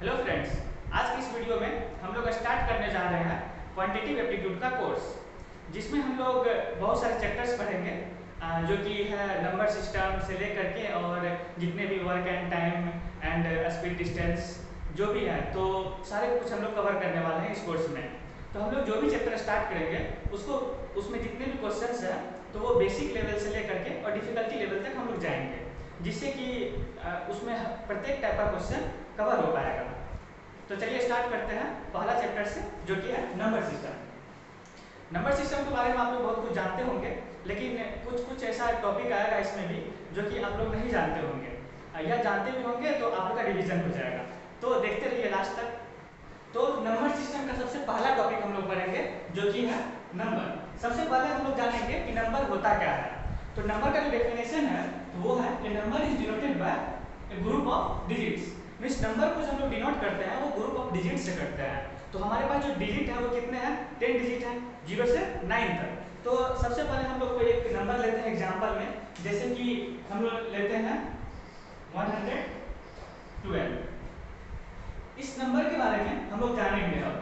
Hello friends, आज की इस वीडियो में हम लोग स्टार्ट करने जा रहे हैं क्वांटिटेटिव एप्टीट्यूड का कोर्स, जिसमें हम लोग बहुत सारे चैप्टर्स पढ़ेंगे जो कि है नंबर सिस्टम से लेकर के और जितने भी work and time and speed distance जो भी है, तो सारे कुछ हम लोग कवर करने वाले हैं इस कोर्स में। तो हम लोग जो भी चैप्टर स्टार्ट करेंगे उसमें जितने भी क्वेश्चंस हैं तो वो बेसिक लेवल से लेकर के और डिफिकल्टी लेवल तक हम लोग जाएंगे, जिससे कि उसमें प्रत्येक टाइप का क्वेश्चन कवर हो पाएगा। तो चलिए स्टार्ट करते हैं पहला चैप्टर से, जो कि है नंबर सिस्टम। नंबर सिस्टम के बारे में आप लोग बहुत कुछ जानते होंगे, लेकिन कुछ ऐसा टॉपिक आएगा इसमें भी जो कि आप लोग नहीं जानते होंगे, या जानते भी होंगे तो आप लोग का रिवीजन हो जाएगा। तो देखते रहिए लास्ट तक। तो नंबर सिस्टम का सबसे पहला टॉपिक हम लोग पढ़ेंगे जो कि है नंबर। सबसे पहले हम लोग जानेंगे कि नंबर होता क्या है। तो नंबर का जो डेफिनेशन है वो है a number is denoted by a group of digits. Means number को जो हम लोग डिनोट करते हैं वो ग्रुप ऑफ डिजिट से करते हैं। तो हमारे पास जो डिजिट है वो कितने हैं? 10 डिजिट है, 0 से 9 तक। तो सबसे पहले हम लोग को एक नंबर लेते हैं एग्जांपल में, जैसे कि हम लोग लेते हैं 112। इस नंबर के बारे में हम लोग जानेंगे अब।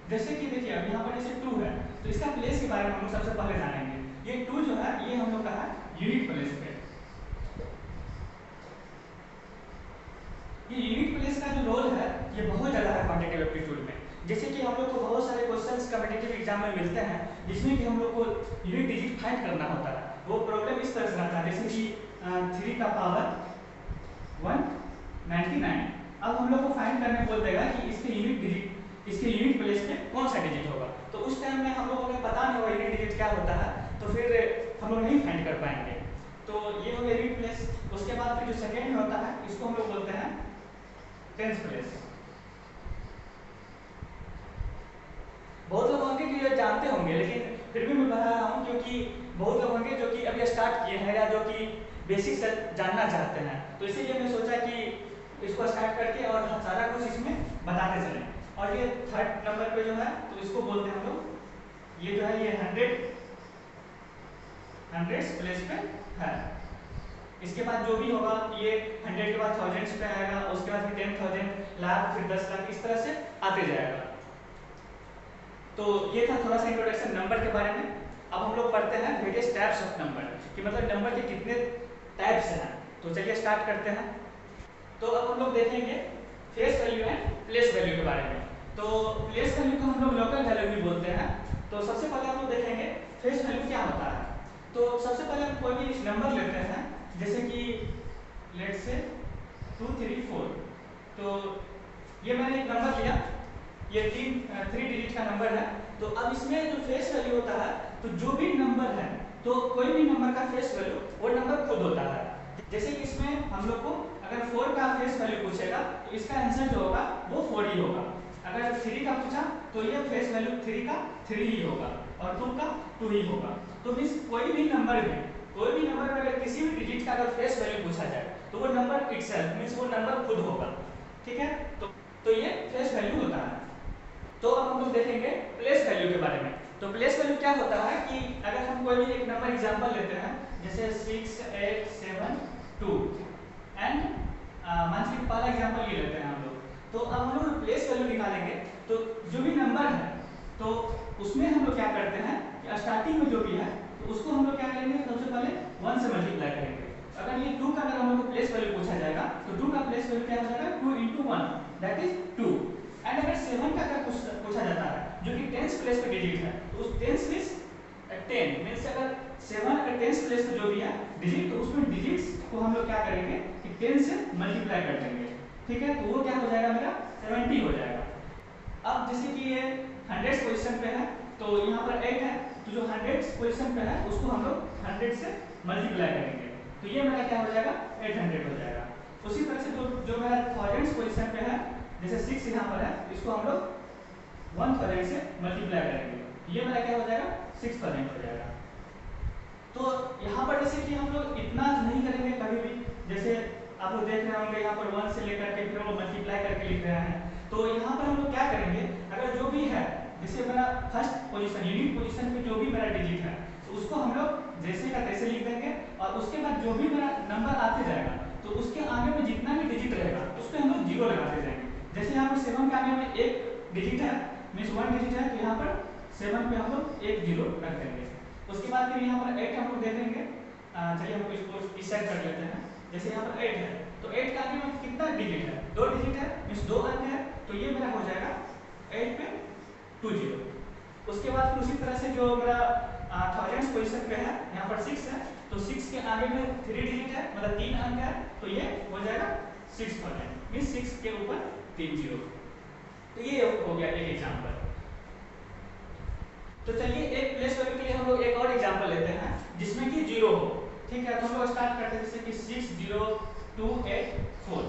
जैसे कि देखिए अब यहाँ पर जैसे 2 है तो इसका प्लेस के बारे में हम लोग सबसे पहले जानेंगे। ये 2 जो है ये हम लोग का है यूनिट प्लेस पे। ये यूनिट प्लेस का जो रोल है ये बहुत ज़्यादा है क्वांटिटेटिव एप्टीट्यूड में। जैसे कि हम लोग को बहुत सारे क्वेश्चंस कॉम्पिटिटिव एग्जाम में मिलते हैं जिसमें कि हम लोग को यूनिट डिजिट फाइंड करना होता है। वो प्रॉब्लम इस तरह से रहता है, जैसे कि 3 का पावर 199। अब हम लोग को फाइंड करने बोल देगा कि इसके यूनिट प्लेस पे कौन सा डिजिट होगा। तो उस टाइम में हम लोगों को पता नहीं होगा यूनिट डिजिट क्या होता है, तो फिर हम लोग नहीं फाइंड कर पाएंगे। तो ये हो गया यूनिट प्लेस। उसके बाद फिर जो सेकेंड में होता है इसको हम लोग बोलते हैं टेंस प्लेस। बहुत लोग होंगे कि ये जानते होंगे, लेकिन फिर भी मैं बता रहा हूँ क्योंकि बहुत लोग होंगे जो कि अभी स्टार्ट किए हैं या जो कि बेसिक से जानना चाहते हैं। तो इसीलिए मैं सोचा कि इसको स्टार्ट करके और सारा कुछ इसमें बताते चलें। और ये थर्ड नंबर पे जो है तो इसको बोलते हैं हम लोग, ये जो है ये 100 प्लेस पे है। इसके बाद जो भी होगा ये 100 के बाद थाउजेंड्स पे आएगा, उसके बाद फिर 10,000, लाख, फिर 10 लाख, इस तरह से आते जाएगा। तो ये था थोड़ा सा इंट्रोडक्शन नंबर के बारे में। अब हम लोग पढ़ते हैं वेरियस टाइप्स ऑफ नंबर, कि मतलब नंबर के कितने टाइप्स हैं। तो चलिए स्टार्ट करते हैं। तो अब हम लोग देखेंगे face value and place value के बारे में। तो प्लेस वैल्यू को हम लोग लोकल वैल्यू भी बोलते हैं। तो सबसे पहले हम लोग देखेंगे फेस वैल्यू क्या होता है। तो सबसे पहले हम कोई भी नंबर लेते हैं, जैसे कि लेट्स से 2 3 4। तो ये मैंने एक नंबर लिया, ये 3 डिजिट का नंबर है। तो अब इसमें जो फेस वैल्यू होता है, तो जो भी नंबर है तो कोई भी नंबर का फेस वैल्यू वो नंबर खुद होता है। जैसे कि इसमें हम लोग को अगर 4 का फेस वैल्यू पूछेगा तो इसका आंसर जो होगा वो 4 ही होगा। अगर 3 का पूछा तो ये फेस वैल्यू 3 का 3 ही होगा और 2 का 2 ही होगा। तो मींस कोई भी नंबर में अगर किसी भी डिजिट का अगर फेस वैल्यू पूछा जाए तो वो नंबर इटसेल्फ मींस वो नंबर खुद होगा। ठीक है, तो ये फेस वैल्यू होता है। तो अब हम लोग देखेंगे प्लेस वैल्यू के बारे में। तो प्लेस वैल्यू क्या होता है कि अगर हम कोई भी एक नंबर एग्जांपल लेते हैं, जैसे 6 8 7 2 एंड मान लीजिए पहला एग्जांपल ये लेते हैं हम लोग। तो अब हम लोग प्लेस वैल्यू निकालेंगे। तो जो भी नंबर है तो उसमें हम लोग क्या करते हैं कि स्टार्टिंग में जो भी है तो उसको हम लोग क्या करेंगे, सबसे पहले 1 से मल्टीप्लाई करेंगे। अगर ये 2 का अगर हम लोग को प्लेस वैल्यू पूछा जाएगा तो 2 का प्लेस वैल्यू क्या हो जाएगा, 2 × 1 दैट इज 2। एंड अगर 7 का अगर पूछा जाता है जो कि 10th प्लेस पे डिजिट है, तो उस 10 मींस 10 मींस अगर 7 अगर 10th प्लेस पे जो भी है डिजिट, तो उसमें डिजिट्स को हम लोग क्या करेंगे कि 10 से मल्टीप्लाई कर देंगे। ठीक है, तो वो क्या हो जाएगा मेरा 70 हो जाएगा। अब जैसे कि ये 100 पोजीशन पे है तो यहाँ पर 8 है, तो जो 100 पोजीशन पे है उसको हम लोग 100 से मल्टीप्लाई करेंगे, तो ये मेरा क्या हो जाएगा 800 हो जाएगा। उसी तरह से जो मेरा 1000 पोजीशन पे है, जैसे 6 यहाँ पर है, इसको हम लोग 1000 से मल्टीप्लाई करेंगे, ये मेरा क्या हो जाएगा 6000 हो जाएगा। तो यहाँ पर जैसे कि हम लोग इतना नहीं करेंगे कभी भी, जैसे आप लोग देख रहे होंगे यहाँ पर 1 से लेकर के फिर हम लोग मल्टीप्लाई करके लिख रहे हैं। तो यहाँ पर हम लोग क्या करेंगे, अगर जो भी है जैसे मेरा फर्स्ट पोजीशन यूनिट पोजीशन पे जो भी मेरा डिजिट है तो उसको हम लोग जैसे का तैसे लिख देंगे, और उसके बाद जो भी मेरा नंबर आते जाएगा तो उसके आगे में जितना भी डिजिट रहेगा उस पर हम लोग 0 लगाते जाएंगे। जैसे यहाँ के आगे में एक डिजिट है, मीन्स 1 डिजिट है, तो यहाँ पर 7 पे हम लोग एक 0 रख देंगे। उसके बाद फिर यहाँ पर 8 हम लोग दे देंगे। चलिए हम इसको इस साइड कर लेते हैं। जैसे यहाँ पर 8 है, तो 8 का आगे में कितना डिजिट है, 2 डिजिट है, मीन्स 2 अंक है, तो ये मेरा हो जाएगा 8 पे 20। उसके बाद फिर उसी तरह से जो मेरा थाउजेंड्स पोजीशन पे है, यहाँ पर 6 है, तो 6 के आगे में 3 डिजिट है, मतलब 3 अंक है, तो ये हो जाएगा 6000, मीन्स 6 के ऊपर 3 0। तो ये हो गया एक एग्जांपल। तो चलिए एक प्लेस वैल्यू के लिए हम लोग एक और एग्जांपल लेते हैं जिसमें कि 0 हो। ठीक है, तो हम लोग स्टार्ट करते हैं जैसे कि 60284।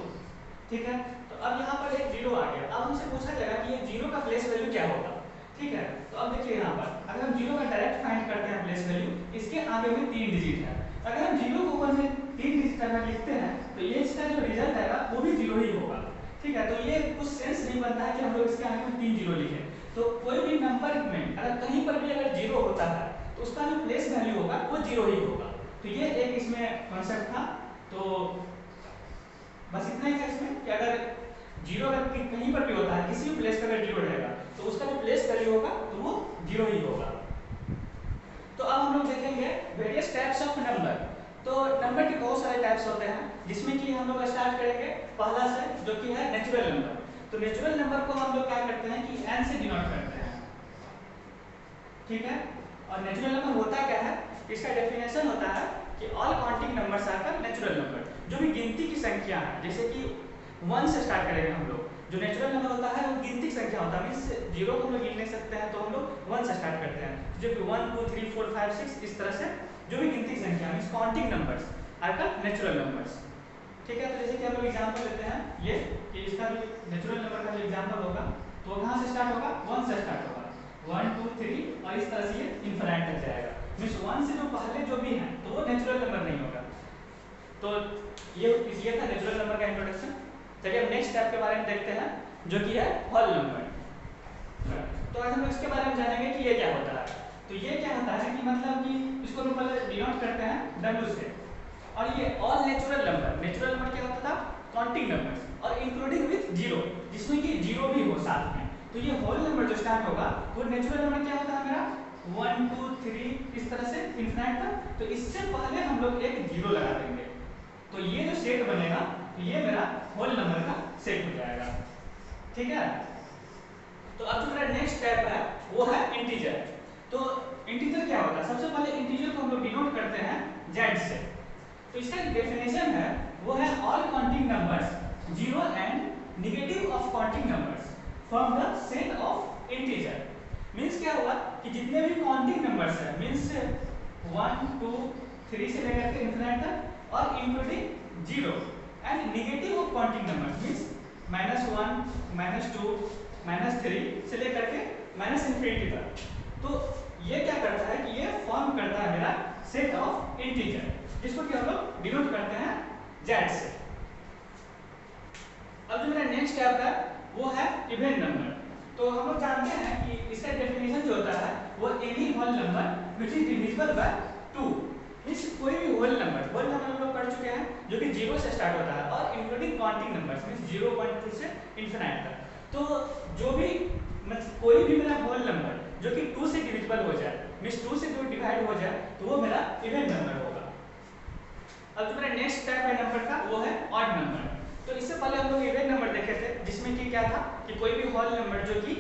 ठीक है, तो अब यहाँ पर एक 0 आ गया। अब हमसे पूछा जाएगा कि ये 0 का प्लेस वैल्यू क्या होगा। ठीक है, तो अब देखिए यहाँ पर अगर हम 0 का डायरेक्ट फाइंड करते हैं प्लेस वैल्यू, इसके आगे में 3 डिजिट है। अगर हम 0 को ऊपर में 3 डिजिट अगर लिखते हैं तो ये इसका जो रिजल्ट आएगा वो भी 0 ही होगा। ठीक है, तो ये कुछ सेंस नहीं बनता है कि हम लोग इसके आगे में 3 0 लिखें। तो कोई भी नंबर में अगर कहीं पर भी अगर 0 होता है तो उसका जो प्लेस वैल्यू होगा वो 0 ही होगा। तो ये एक इसमें कॉन्सेप्ट था। तो बस इतना ही था इसमें कि अगर 0 अगर कहीं पर भी होता है, किसी भी प्लेस पर अगर 0 रहेगा तो उसका जो प्लेस वैल्यू होगा तो वो 0 ही होगा। तो अब हम लोग देखेंगे वेरियस टाइप्स ऑफ नंबर। तो नंबर के बहुत सारे टाइप्स होते हैं, जिसमें कि हम लोग स्टार्ट करेंगे पहला से, जो कि है नेचुरल नंबर। तो नेचुरल नंबर को हम लोग क्या करते हैं कि n से डिनोट करते हैं। ठीक है, और नेचुरल नंबर होता क्या है, इसका डेफिनेशन होता है कि all counting numbers are the natural number. जो भी गिनती की संख्या है, जैसे कि 1 से स्टार्ट करेंगे हम लोग। जो नेचुरल नंबर होता है वो गिनती की संख्या होता है, मींस 0 को हम लोग गिन नहीं सकते हैं, तो हम लोग 1 से स्टार्ट करते हैं। जो कि 1 2 3 4 5 6 इस तरह से जो भी गिनती की संख्या means counting numbers are the natural numbers. ठीक है, तो जैसे कि हम लोग एग्जांपल लेते हैं ये कि इसका जो नेचुरल नंबर का जो एग्जांपल होगा तो कहां से स्टार्ट होगा, 1 से स्टार्ट होगा, 1 2 3 और इस तरह से ये इनफिनिट तक जाएगा। मींस 1 से जो पहले जो भी है तो वो नेचुरल नंबर नहीं होगा। तो ये था नेचुरल नंबर का इंट्रोडक्शन। चलिए अब नेक्स्ट स्टेप के बारे में देखते हैं, जो कि है होल नंबर। तो आज हम इसके बारे में जानेंगे कि ये क्या होता है। तो ये क्या होता है कि मतलब कि इसको हम पहले डिनोट करते हैं w से। और ये ऑल नेचुरल नंबर क्या होता था, काउंटिंग नंबर्स और इंक्लूडिंग विद 0, जिसमें कि 0 भी हो साथ में। तो ये होल नंबर जो स्टार्ट होगा वो नेचुरल नंबर क्या होता है मेरा 1 2 3 इस तरह से इनफिनिट तक। तो इससे पहले हम लोग एक 0 लगा देंगे, तो ये जो सेट बनेगा तो ये मेरा होल नंबर का सेट हो जाएगा। ठीक है, तो अब जो मेरा नेक्स्ट स्टेप है वो है इंटीजर। तो इंटीजर क्या होता है, सबसे पहले इंटीजर को हम लोग डिनोट करते हैं z से। तो इसका डेफिनेशन है वो है all counting numbers 0 and negative of counting numbers from the set of integer. Means क्या हुआ कि जितने भी काउंटिंग नंबर्स है मींस 1 2 3 से लेकर के इनफिनिट तक और including 0 and negative of counting numbers means -1 -2 -3 से लेकर के इनफिनिटी तक। तो ये क्या करता है कि ये फॉर्म करता है मेरा सेट ऑफ इंटीजर, जिसको कि हम लोग डिनोट करते हैं z से। अब जो मेरा नेक्स्ट स्टेप है वो है इवन नंबर। तो हम लोग जानते हैं कि इसका डेफिनेशन जो होता है वो any whole number which is divisible by 2। Means कोई भी होल नंबर हम लोग पढ़ चुके हैं जो कि 0 से स्टार्ट होता है और इंक्लूडिंग काउंटिंग नंबर्स मींस 0.2 से इनफिनिट तक। तो जो भी कोई भी मेरा होल नंबर जो कि 2 से डिविजिबल हो जाए मींस 2 से जो डिवाइड हो जाए तो वो मेरा इवन नंबर होगा। अब जो मेरा नेक्स्ट स्टेप है नंबर का वो है ऑड नंबर। तो इससे पहले हम लोग इवन नंबर देखे थे, जिसमें कि क्या था कि कोई भी होल नंबर जो कि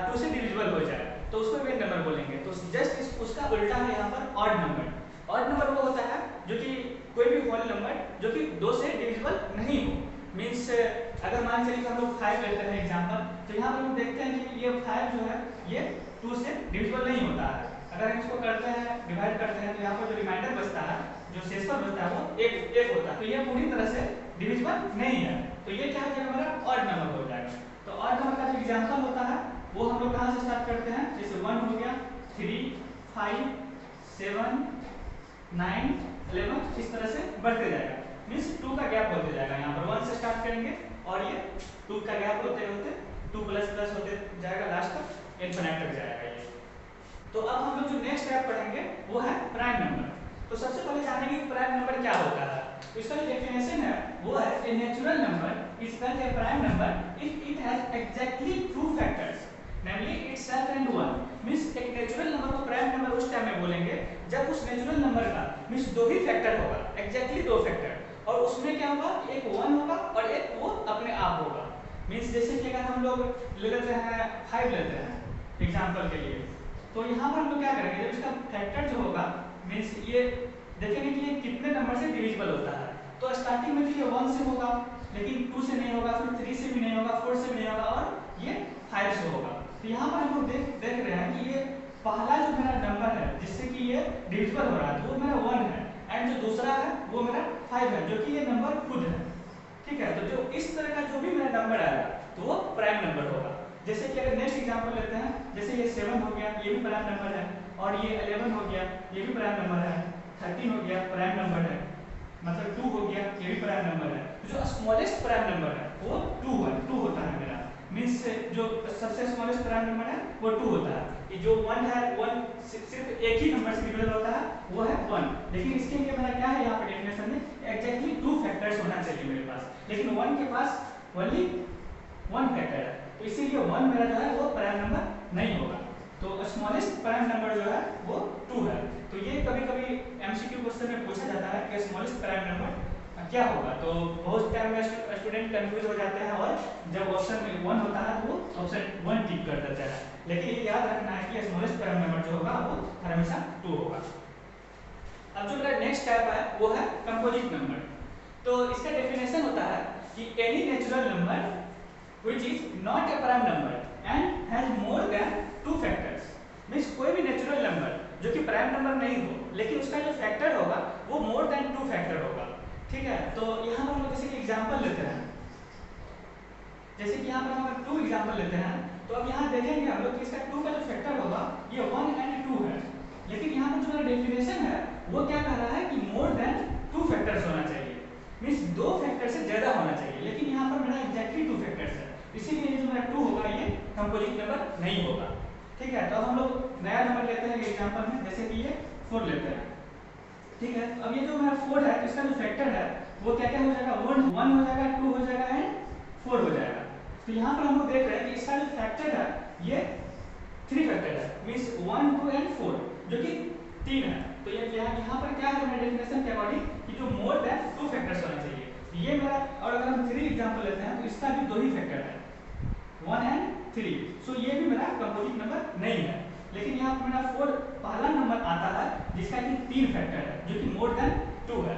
2 से डिविजिबल हो जाए तो उसको इवन नंबर बोलेंगे। तो जस्ट उसका उल्टा है यहाँ पर ऑड नंबर। ऑड नंबर वो होता है जो कि कोई भी होल नंबर जो कि 2 से डिविजिबल नहीं हो। मींस अगर मान चलिए हम लोग 5 लेते हैं एग्जांपल, तो यहाँ पर हम देखते हैं कि ये 5 जो है ये 2 से डिविजिबल नहीं होता है। अगर हम इसको करते हैं डिवाइड करते हैं तो यहाँ पर जो रिमाइंडर बचता है, जो शेषफल बचता है वो एक होता है। तो ये पूरी तरह से डिविजिबल नहीं है, तो ये क्या हो जाएगा हमारा ऑड नंबर हो जाएगा। तो ऑड नंबर का जो एग्जांपल होता है वो हम लोग कहाँ से स्टार्ट करते हैं, जैसे 1 हो गया, 3 5 7 9 11 इस तरह से बढ़ते जाएगा। मींस 2 का गैप होते जाएगा। यहाँ पर 1 से स्टार्ट करेंगे और ये 2 का गैप होते होते 2 प्लस होते जाएगा, लास्ट तक इनफिनिट तक जाएगा ये। तो अब हम लोग जो नेक्स्ट स्टेप पढ़ेंगे वो है प्राइम नंबर। तो सबसे पहले जानेंगे कि प्राइम नंबर क्या होता है। तो इसका जो डेफिनेशन है वो है a natural number is called a prime number if it has exactly जब उस नेचुरल नंबर का मीन्स दो ही फैक्टर होगा, एग्जैक्टली दो फैक्टर, और उसमें क्या होगा, एक 1 होगा और एक वो अपने आप होगा। मीन्स जैसे कि अगर हम लोग ले लेते हैं 5 लेते हैं एग्जांपल के लिए, तो यहाँ पर हम लोग क्या करेंगे, जब इसका फैक्टर जो होगा मीन्स ये देखेंगे कि ये कितने नंबर से डिविजिबल होता है। तो स्टार्टिंग में तो ये 1 से होगा, लेकिन 2 से नहीं होगा, फिर 3 से भी नहीं होगा, 4 से भी नहीं होगा और ये 5 से होगा। तो यहाँ पर हम लोग देख रहे हैं कि ये पहला जो मेरा नंबर है जिससे कि ये डिविजिबल हो रहा है, तो वो मेरा 1 है, एंड जो दूसरा है वो मेरा 5 है, जो कि ये नंबर खुद है। ठीक है, तो जो इस तरह का जो भी मेरा नंबर आएगा तो वो प्राइम नंबर होगा। जैसे कि अगर नेक्स्ट एग्जांपल लेते हैं, जैसे ये 7 हो गया, ये भी प्राइम नंबर है, और ये 11 हो गया, ये भी प्राइम नंबर है, 13 हो गया, प्राइम नंबर है, मतलब 2 हो गया, ये भी प्राइम नंबर है। तो जो स्मॉलेस्ट प्राइम नंबर है वो 2 होता है मेरा, मीन्स जो सबसे स्मॉलेस्ट प्राइम नंबर है वो 2 होता है। ये जो 1 है, 1 सिर्फ एक ही नंबर से डिविजिबल होता है, वो है 1। लेकिन इसके लिए मेरा क्या है यहाँ पे डेफिनेशन में, एग्जैक्टली 2 फैक्टर्स होना चाहिए मेरे पास, लेकिन 1 के पास ओनली 1 फैक्टर है, तो इसीलिए 1 मेरा जो है वो प्राइम नंबर नहीं होगा। तो स्मॉलेस्ट प्राइम नंबर जो है वो 2 है। तो ये कभी कभी एमसीक्यू क्वेश्चन में पूछा जाता है कि स्मॉलेस्ट प्राइम नंबर क्या होगा, तो बहुत टाइम में स्टूडेंट कंफ्यूज हो जाते हैं, और जब ऑप्शन में 1 होता है तो वो ऑप्शन 1 टिक कर देता है। लेकिन ये याद रखना है कि स्मॉलेस्ट प्राइम नंबर जो होगा वो हमेशा 2 होगा। अब जो मेरा नेक्स्ट टाइप है वो है कंपोजिट नंबर। तो इसका डेफिनेशन होता है कि any natural number which is not a prime number and has more than 2 factors, means कोई भी नेचुरल नंबर जो कि प्राइम नंबर नहीं हो लेकिन उसका जो फैक्टर होगा वो मोर देन 2 फैक्टर होगा। ठीक है, तो यहाँ पर हम लोग जैसे कि एग्जांपल लेते हैं, जैसे कि यहाँ पर हम अगर 2 एग्जांपल लेते हैं, तो अब यहाँ देखेंगे हम लोग कि इसका 2 का जो फैक्टर होगा ये 1 एंड 2 है, लेकिन यहाँ पर जो डेफिनेशन है वो क्या कह रहा है कि मोर देन 2 फैक्टर्स होना चाहिए, मीन्स 2 फैक्टर से ज्यादा होना चाहिए, लेकिन यहाँ पर मेरा एग्जैक्टली 2 फैक्टर्स है, इसीलिए जो मेरा 2 होगा ये कंपोजिट नंबर नहीं होगा। ठीक है, तो हम लोग नया नंबर लेते हैं एग्जांपल में, जैसे कि ये 4 लेते हैं। ठीक है, अब ये जो मेरा 4 है, इसका जो फैक्टर है वो क्या क्या हो जाएगा, 1 हो जाएगा, 2 हो जाएगा एंड 4 हो जाएगा। तो यहाँ पर हम लोग देख रहे हैं कि इसका जो फैक्टर है ये 3 फैक्टर है, मीन्स 1, 2 एंड 4, जो कि 3 है। तो ये यहाँ पर क्या है मेरे डेफिनेशन के अकॉर्डिंग कि जो मोर देन 2 फैक्टर्स होना चाहिए, ये मेरा। और अगर हम 3 एग्जांपल लेते हैं तो इसका भी 2 ही फैक्टर है, 1 एंड 3, सो ये भी मेरा कंपोजिट नंबर नहीं है। लेकिन यहाँ पर मेरा 4 पहला नंबर आता है जिसका कि 3 फैक्टर है, जो कि मोर देन 2 है,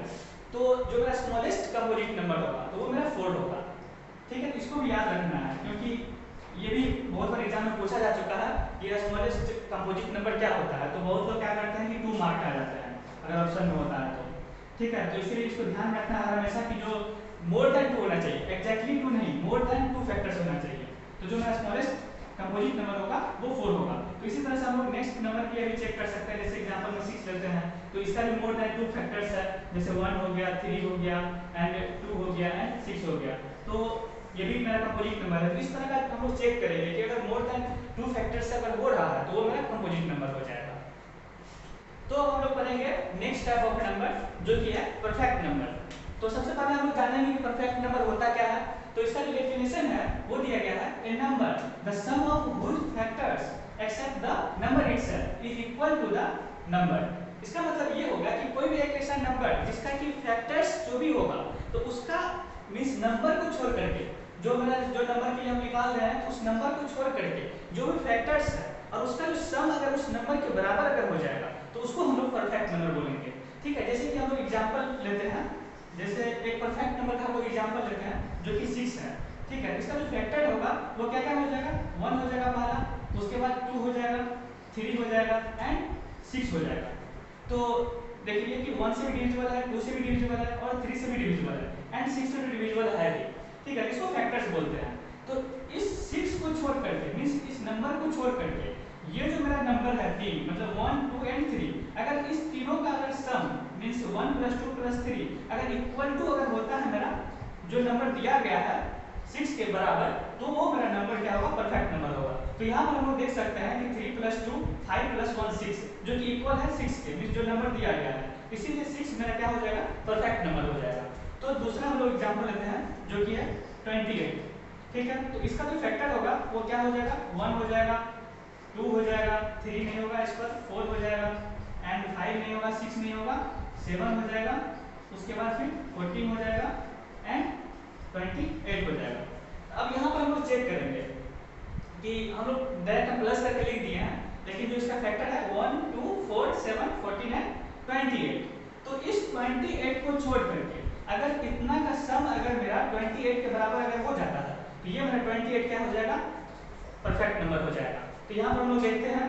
तो जो मेरा स्मॉलेस्ट कंपोजिट नंबर होगा तो वो मेरा 4 होगा। ठीक है, तो इसको भी याद रखना है, क्योंकि ये भी बहुत बार एग्जाम में पूछा जा चुका है कि स्मॉलेस्ट कंपोजिट नंबर क्या होता है, तो बहुत लोग क्या करते हैं कि 2 मार्क आ जाते हैं अगर ऑप्शन में होता है तो। ठीक है, तो इसलिए इसको ध्यान रखना है हमेशा कि जो मोर देन 2 होना चाहिए, एग्जैक्टली 2 नहीं, मोर देन 2 फैक्टर्स होना चाहिए। तो जो मेरा स्मॉलेस्ट कंपोजिट नंबर होगा वो 4 होगा। तो इसी तरह से हम लोग नेक्स्ट नंबर के लिए भी चेक कर सकते हैं, जैसे एग्जांपल में 6 लेते हैं, तो इसका भी मोर देन 2 फैक्टर्स है, जैसे 1 हो गया, 3 हो गया एंड 2 हो गया एंड 6 हो गया, तो ये भी मेरा कंपोजिट नंबर है। तो इस तरह का हम लोग चेक करेंगे कि अगर मोर देन 2 फैक्टर्स से अगर हो रहा है तो वो मेरा कंपोजिट नंबर हो जाएगा। तो अब हम लोग पढ़ेंगे नेक्स्ट टाइप ऑफ नंबर जो कि है परफेक्ट नंबर। तो सबसे पहले हम लोग जानेंगे कि परफेक्ट नंबर होता क्या है। तो इसका जो डेफिनेशन है वो दिया गया है, a number the sum of which factors except the number itself is equal to the number. इसका मतलब ये होगा कि कोई भी एक ऐसा नंबर जिसका कि फैक्टर्स जो भी होगा तो उसका मींस नंबर को छोड़ करके जो नंबर के लिए हम निकाल रहे हैं उस नंबर को छोड़ करके जो भी फैक्टर्स है और उसका जो सम अगर उस नंबर के बराबर अगर हो जाएगा तो उसको हम लोग परफेक्ट नंबर बोलेंगे। ठीक है, जैसे कि हम लोग एग्जांपल लेते हैं, जैसे एक परफेक्ट नंबर का हम लोग एग्जांपल लेते हैं जो कि 6 है। ठीक है, इसका जो फैक्टर होगा वो क्या क्या हो जाएगा, 1 हो जाएगा पहला, उसके बाद 2 हो जाएगा, 3 हो जाएगा एंड 6 हो जाएगा। तो देखिए कि 1 से भी डिविजिबल है, 2 से भी डिविजिबल है और 3 से भी डिविजिबल है एंड 6 से भी डिविजिबल है भी। ठीक है, इसको फैक्टर्स बोलते हैं। तो इस 6 को छोड़ करके मींस इस नंबर को छोड़ करके ये जो मेरा नंबर है 3 मतलब 1, 2 एंड 3, अगर इस तीनों का अगर सम मींस 1 + 2 + 3 अगर इक्वल टू अगर होता है मेरा जो नंबर दिया गया है 6 के बराबर, तो वो मेरा नंबर क्या होगा, परफेक्ट नंबर होगा। तो यहाँ पर हम लोग देख सकते हैं कि 3 + 2 5 + 1 6 जो कि इक्वल है 6 के, मींस जो नंबर दिया गया है, इसीलिए 6 मेरा क्या हो जाएगा, परफेक्ट नंबर हो जाएगा। तो दूसरा हम लोग एग्जांपल लेते हैं जो कि है 28। ठीक है, तो इसका जो फैक्टर होगा वो क्या हो जाएगा, 1 हो जाएगा, 2 हो जाएगा, 3 नहीं होगा, इस पर 4 हो जाएगा एंड 5 नहीं होगा, 6 नहीं होगा, 7 हो जाएगा, उसके बाद फिर 14 हो जाएगा एंड 28 हो जाएगा। अब यहाँ पर हम लोग चेक करेंगे कि हम लोग डायरेक्ट प्लस करके लिख दिए हैं, लेकिन जो इसका फैक्टर है 1 2 4 7 14 एंड 28, तो इस 28 को छोड़ करके अगर इतना का सम अगर मेरा 28 के बराबर अगर हो जाता है तो ये मेरा 28 क्या हो जाएगा, परफेक्ट नंबर हो जाएगा। तो यहाँ पर हम लोग देखते हैं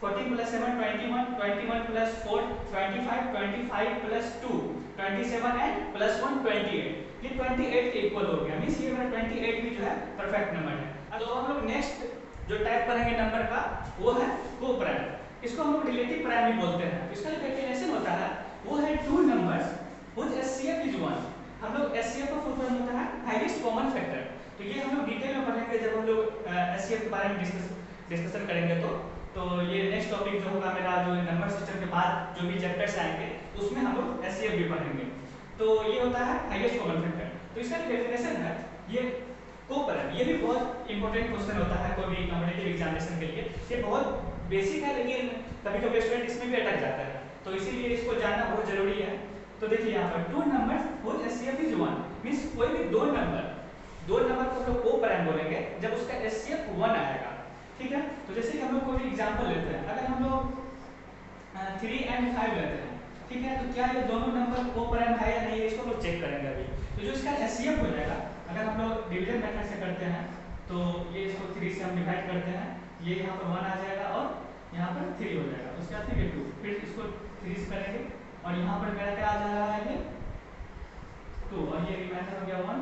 14 plus 7 21, 21 plus 4 25, 25 plus 2 27 and plus 1 28, ये 28 के इक्वल हो गया, मींस ये मेरा 28 भी जो है परफेक्ट नंबर है। तो हम लोग नेक्स्ट जो टाइप पढ़ेंगे नंबर का वो है कोप्राइम, इसको हम लोग रिलेटिव प्राइम भी बोलते हैं। इसका जो डेफिनेशन होता है वो है two numbers which HCF is 1। हम लोग एचसीएफ का फुल फॉर्म होता है हाईएस्ट कॉमन फैक्टर, तो ये हम लोग डिटेल में पढ़ेंगे जब हम लोग एचसीएफ के बारे में डिस्कशन करेंगे। तो ये नेक्स्ट टॉपिक जो होगा मेरा जो नंबर सिस्टम के बाद जो भी चैप्टर्स आएंगे उसमें हम लोग एचसीएफ भी पढ़ेंगे। तो ये होता है हाईएस्ट कॉमन फैक्टर। तो इसका जो डेफिनेशन है ये कोप्राइम, ये भी बहुत इंपॉर्टेंट क्वेश्चन होता है कोई भी कॉम्पिटिटिव एग्जामिनेशन के लिए। ये बहुत बेसिक है लेकिन कभी कभी स्टूडेंट इसमें भी अटक जाता है, तो इसीलिए इसको जानना बहुत जरूरी है। तो देखिए यहाँ पर two numbers which HCF is 1, means कोई भी दो नंबर को हम लोग कोप्राइम बोलेंगे जब उसका एचसीएफ 1 आएगा, ठीक है। तो जैसे कि हम लोग कोई भी एग्जांपल लेते हैं, अगर हम लोग 3 एंड 5 लेते हैं, ठीक है, तो क्या ये दोनों नंबर कोप्राइम है या नहीं है इसको हम लोग चेक करेंगे अभी। तो जो इसका एचसीएफ हो जाएगा, अगर हम लोग डिवीजन मेथड से करते हैं तो ये इसको 3 से हम डिवाइड करते हैं, ये यहाँ पर 1 आ जाएगा और यहाँ पर 3 हो जाएगा, उसके बाद फिर 2, फिर इसको 3 से करेंगे और यहाँ पर मेरा क्या आ जा रहा है ये 2 और ये रिमाइंडर हो गया 1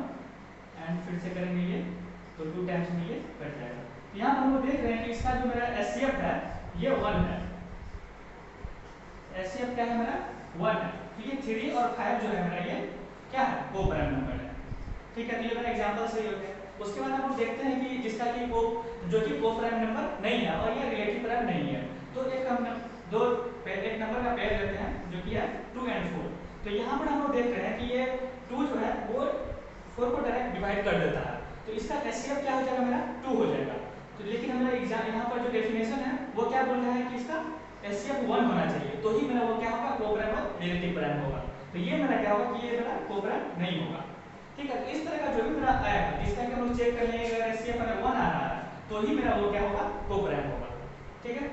एंड फिर से करेंगे ये तो 2 टाइम्स में ये कट जाएगा। तो यहाँ हम लोग देख रहे हैं कि इसका जो मेरा एचसीएफ है ये 1 है, एचसीएफ क्या है मेरा 1 है। तो ये 3 और 5 जो है मेरा ये क्या है कोप्राइम नंबर है, ठीक है। तो ये मेरा एग्जांपल सही हो गया। उसके बाद हम लोग देखते हैं कि जिसका कि जो कि कोप्राइम नंबर नहीं है और ये रिलेटिव प्राइम नहीं है, तो एक हम एक नंबर का पेयर लेते हैं जो कि है 2 एंड 4। तो यहाँ पर हम लोग देख रहे हैं कि ये 2 जो है वो 4 को डायरेक्ट डिवाइड कर देता है, तो इसका एचसीएफ क्या हो जाएगा मेरा 2 हो जाएगा। तो लेकिन हमारा एग्जाम यहाँ पर जो डेफिनेशन है वो क्या बोल रहा है कि इसका एचसीएफ 1 होना चाहिए, तो ही मेरा वो क्या होगा कोप्राइम और रिलेटिव प्राइम होगा। तो ये मेरा क्या होगा कि ये मेरा कोप्राइम नहीं होगा, ठीक है। इस तरह का जो भी मेरा आएगा जिसका कि हम लोग चेक कर लेंगे अगर एचसीएफ अगर 1 आ रहा है तो ही मेरा वो क्या होगा कोप्राइम होगा, ठीक है।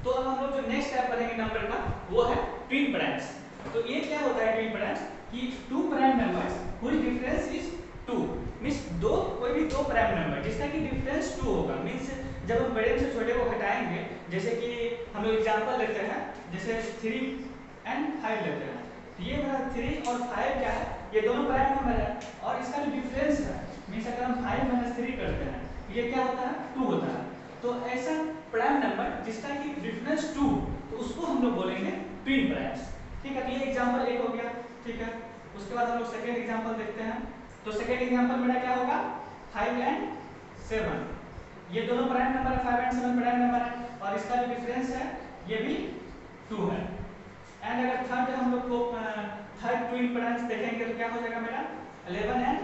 तो अब हम लोग जो नेक्स्ट टाइप पढ़ेंगे नंबर का वो है ट्विन प्राइम्स। तो ये क्या होता है ट्विन प्राइम्स कि two prime numbers which difference is 2, means कोई भी दो प्राइम नंबर जिसका कि डिफरेंस 2 होगा, मींस जब हम बड़े से छोटे को हटाएंगे, जैसे कि हम लोग एग्जांपल लेते हैं जैसे 3 एंड 5 लेते हैं, तो ये मेरा 3 और 5 क्या है ये दोनों प्राइम नंबर है और इसका जो डिफरेंस है मींस अगर हम 5 - 3 करते हैं ये क्या होता है 2 होता है। तो ऐसा प्राइम नंबर जिसका कि डिफरेंस 2 तो उसको हम लोग बोलेंगे ट्विन प्राइम्स, ठीक है। तो ये एग्जांपल एक हो गया, ठीक है। उसके बाद हम लोग सेकंड एग्जांपल देखते हैं। तो सेकंड एग्जांपल मेरा क्या होगा 5 एंड 7, ये दोनों प्राइम नंबर है, 5 एंड 7 प्राइम नंबर है और इसका जो डिफरेंस है ये भी 2 है। एंड अगर थर्ड हम लोग को थर्ड ट्विन प्राइम्स देखेंगे तो क्या हो जाएगा मेरा 11 एंड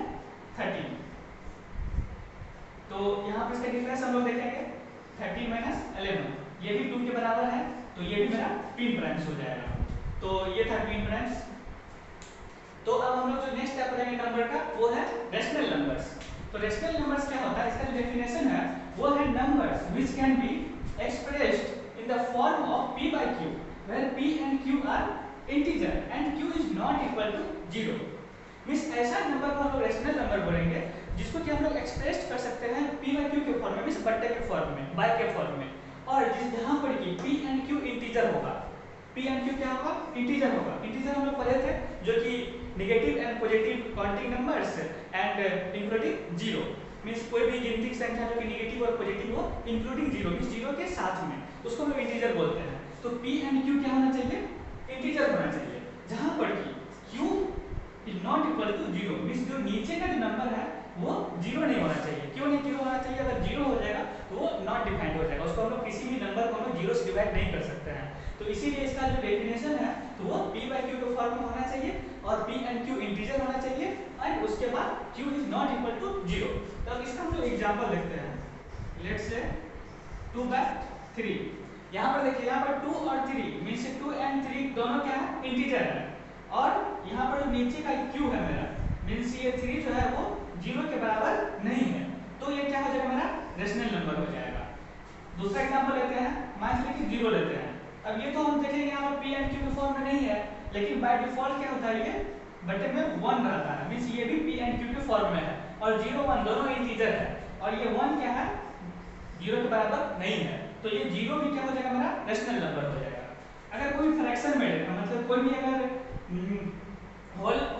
13। तो यहाँ पर इसका डिफरेंस हम लोग देखेंगे 13 - 11, ये भी 2 के बराबर है, तो ये भी मेरा ट्विन प्राइम्स हो जाएगा। तो ये था ट्विन प्राइम्स। तो अब हम लोग जो नेक्स्ट स्टेप पढ़ेंगे नंबर का वो है रेशनल नंबर्स। तो रेशनल नंबर्स क्या होता है, इसका जो डेफिनेशन है वो है numbers which can be expressed in the form of p by q where p and q are integer and q is not equal to 0। Means ऐसा नंबर को हम लोग रेशनल नंबर बोलेंगे जिसको कि हम लोग एक्सप्रेस कर सकते हैं p by q के फॉर्म में, मींस बट्टे के फॉर्म में, बाय के फॉर्म में, और जिस जहां पर कि p and q इंटीजर होगा, p and q क्या होगा इंटीजर होगा। इंटीजर हम लोग पढ़े थे जो कि negative and positive counting numbers and including 0, means कोई भी गिनती संख्या जो कि नेगेटिव और पॉजिटिव हो इंक्लूडिंग 0 मींस 0 के साथ में, उसको हम लोग इंटीजर बोलते हैं। तो p and q क्या होना चाहिए इंटीजर होना चाहिए, जहां पर कि q is not equal to 0, means जो नीचे का जो नंबर है वो 0 नहीं होना चाहिए। क्यों नहीं 0 होना चाहिए, अगर 0 हो जाएगा तो वो नॉट डिफाइंड हो जाएगा, उसको हम लोग किसी भी नंबर को हम लोग 0 से डिवाइड नहीं कर सकते हैं। तो इसीलिए इसका जो डेफिनेशन है तो वो p by q के फॉर्म में होना चाहिए और p and q इंटीजर होना चाहिए एंड उसके बाद q is not equal to 0। तो अब इसका हम लोग एग्जांपल देखते हैं। लेट्स से 2/3, यहाँ पर देखिए, यहाँ पर 2 और 3 मीन्स 2 एंड 3 दोनों क्या है, इंटीजर है। और यहाँ पर जो नीचे का क्यू है मेरा, मीन्स ये 3 जो है वो 0 के बराबर नहीं है, तो ये क्या हो जाएगा, मेरा रेशनल नंबर हो जाएगा। दूसरा एग्जांपल लेते हैं, मान लीजिए कि 0 लेते हैं। अब ये तो हम देखेंगे यहाँ पर पी एंड क्यू के फॉर्म में नहीं है, लेकिन बाय डिफॉल्ट क्या होता है, ये बटे में 1 रहता है, मीन्स ये भी पी एंड क्यू के फॉर्म में है। और 0 1 दोनों इंटीजर है, और ये 1 क्या है, 0 के बराबर नहीं है, तो ये 0 भी क्या हो जाएगा, मेरा रेशनल नंबर हो जाएगा। अगर कोई फ्रैक्शन में है, मतलब कोई भी अगर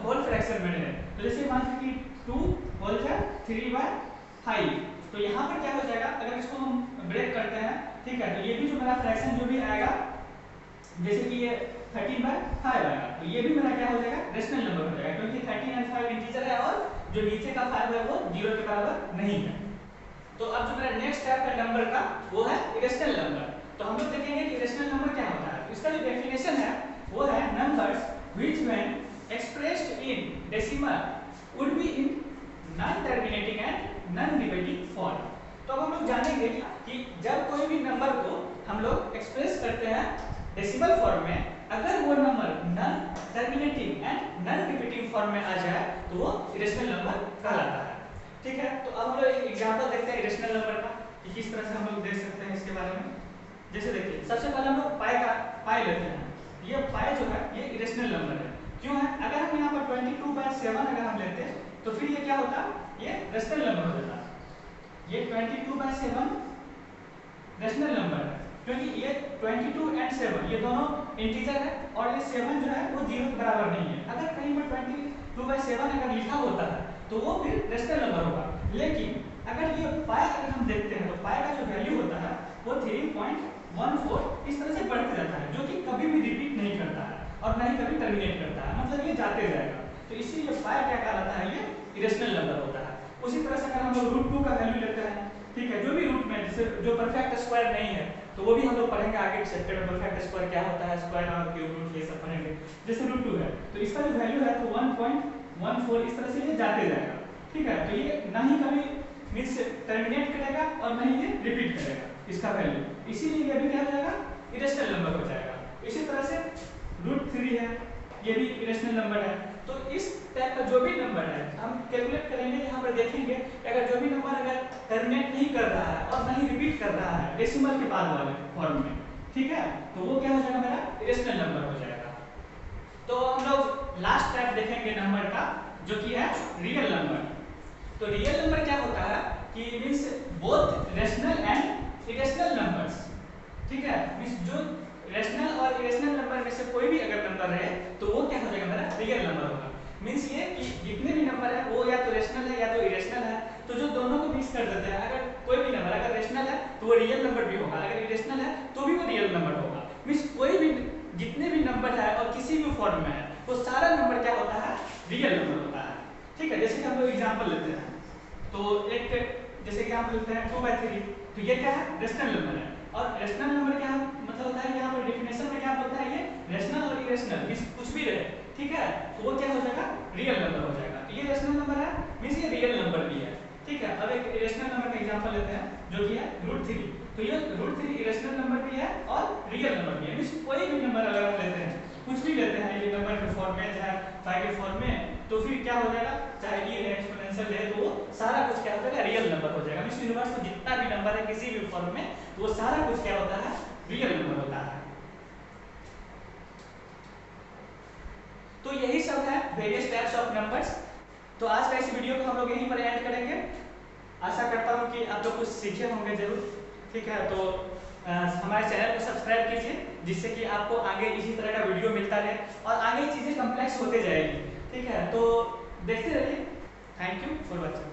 होल फ्रैक्शन में है, तो जैसे मान लीजिए कि 2 होल है 3/5, तो यहाँ पर क्या हो जाएगा, अगर इसको हम ब्रेक करते हैं, ठीक है, तो ये भी जो मेरा फ्रैक्शन जो भी आएगा, जैसे कि ये 13/5 आएगा, तो ये भी मेरा क्या हो जाएगा, रेशनल नंबर हो जाएगा, क्योंकि 13 और 5 इंटीजर है और जो नीचे का 5 है वो 0 के बराबर नहीं है। तो अब जो मेरा नेक्स्ट स्टेप है नंबर का, वो है इरेशनल नंबर। तो हम लोग देखेंगे कि इरेशनल नंबर क्या होता है। इसका जो डेफिनेशन है वो है numbers which when expressed in decimal would be in non terminating and non repeating form. तो अब हम लोग जानेंगे कि जब कोई भी नंबर को हम लोग एक्सप्रेस करते हैं डेसिमल फॉर्म में, अगर वो number non terminating and non repeating form में आ जाए तो वो इरेशनल नंबर कहलाता है। ठीक है, तो अब हम लोग एक एग्जांपल देखते हैं इरेशनल नंबर का कि किस तरह से हम लोग देख सकते हैं इसके बारे में। जैसे देखिए, सबसे पहले हम लोग पाई लेते हैं। ये पाई जो है ये इरेशनल नंबर है। क्यों है, अगर हम यहाँ पर 22/7 अगर हम लेते तो फिर ये क्या होता, ये रेशनल नंबर हो जाता। ये 22/7 रेशनल नंबर है, क्योंकि ये 22 एंड 7 ये दोनों इंटीजर है, और ये 7 जो है वो 0 के बराबर नहीं है। अगर कहीं पर 22/7 अगर लिखा होता है तो वो फिर रेशनल नंबर होगा। लेकिन अगर ये पाई अगर हम देखते हैं तो पाई का जो वैल्यू होता है वो 3.14 इस तरह से बढ़ते जाता है, जो कि कभी भी रिपीट नहीं करता है और ना ही कभी टर्मिनेट करता है, मतलब ये जाते जाएगा। तो इसीलिए पाई क्या कहलाता है, ये इरेशनल नंबर होता है। उसी तरह से अगर हम लोग √2 का वैल्यू लेते हैं, ठीक है, जो भी रूट में जैसे जो परफेक्ट स्क्वायर नहीं है तो वो भी हम लोग पढ़ेंगे आगे के चैप्टर में, परफेक्ट स्क्वायर क्या होता है, स्क्वायर और क्यूब रूट ये सब पढ़ेंगे। जैसे √2 है तो इसका जो वैल्यू है तो 1.14 इस तरह से ये जाते जाएगा। ठीक है, तो ये ना ही कभी मींस टर्मिनेट करेगा और ना ही ये रिपीट करेगा इसका वैल्यू, इसीलिए ये भी क्या हो जाएगा, इरेशनल नंबर हो जाएगा। इसी तरह से √3 है, ये भी इरेशनल नंबर है। तो इस टाइप का जो भी नंबर है हम कैलकुलेट करेंगे, यहाँ पर देखेंगे अगर जो भी नंबर अगर टर्मिनेट नहीं कर रहा है और ना ही रिपीट कर रहा है डेसिमल के बाद वाले फॉर्म में, ठीक है, तो वो क्या हो जाएगा, मेरा इरेशनल नंबर हो जाएगा। तो हम लोग लास्ट टाइप देखेंगे नंबर का, जो कि है रियल नंबर। तो रियल नंबर क्या होता है कि means both rational and irrational numbers. ठीक है, मींस जो रेशनल और इरेशनल नंबर में से कोई भी अगर नंबर है तो वो क्या हो जाएगा, मेरा रियल नंबर होगा। मींस ये कि जितने भी नंबर है वो या तो रेशनल है या तो इरेशनल है, तो जो दोनों को मिक्स कर देते हैं, अगर कोई भी नंबर अगर रेशनल है तो वो रियल नंबर भी होगा, अगर इरेशनल है तो भी वो रियल नंबर होगा। मींस कोई भी जितने भी नंबर है और किसी भी फॉर्म में है वो सारा नंबर क्या होता है, रियल नंबर होता है। ठीक है, जैसे कि हम लोग एग्जांपल लेते हैं, तो एक जैसे कि हम लेते हैं 2/3, तो ये क्या है, रेशनल नंबर है। और रेशनल नंबर क्या मतलब होता है, यहाँ पर डेफिनेशन में क्या बोलता है, ये रेशनल और इरेशनल मींस कुछ भी रहे, ठीक है, तो वो क्या हो जाएगा, रियल नंबर हो जाएगा। ये रेशनल नंबर है मींस ये रियल नंबर भी है। ठीक है, अब एक इरेशनल नंबर का एग्जांपल लेते हैं जो कि है √3। तो ये √3 इरेशनल नंबर भी है और रियल नंबर भी है। मींस कोई भी नंबर अगर हम लेते हैं, कुछ भी लेते हैं, ये नंबर के फॉर्म में चाहे पाई के फॉर्म में, तो फिर क्या हो जाएगा, चाहे ये एक्सपोनेंशियल है, तो वो सारा कुछ क्या हो जाएगा, रियल नंबर हो जाएगा। मींस यूनिवर्स में जितना भी नंबर है किसी भी फॉर्म में, तो वो सारा कुछ क्या होता है, रियल नंबर होता है। तो यही सब है वेरियस टाइप्स ऑफ नंबर्स। तो आज का इस वीडियो को हम लोग यहीं पर एंड करेंगे। आशा करता हूँ कि आप लोग कुछ सीखे होंगे जरूर। ठीक है, तो हमारे चैनल को सब्सक्राइब कीजिए, जिससे कि आपको आगे इसी तरह का वीडियो मिलता रहे और आगे चीजें कॉम्प्लेक्स होते जाएगी। ठीक है, तो देखते रहिए। Thank you for watching.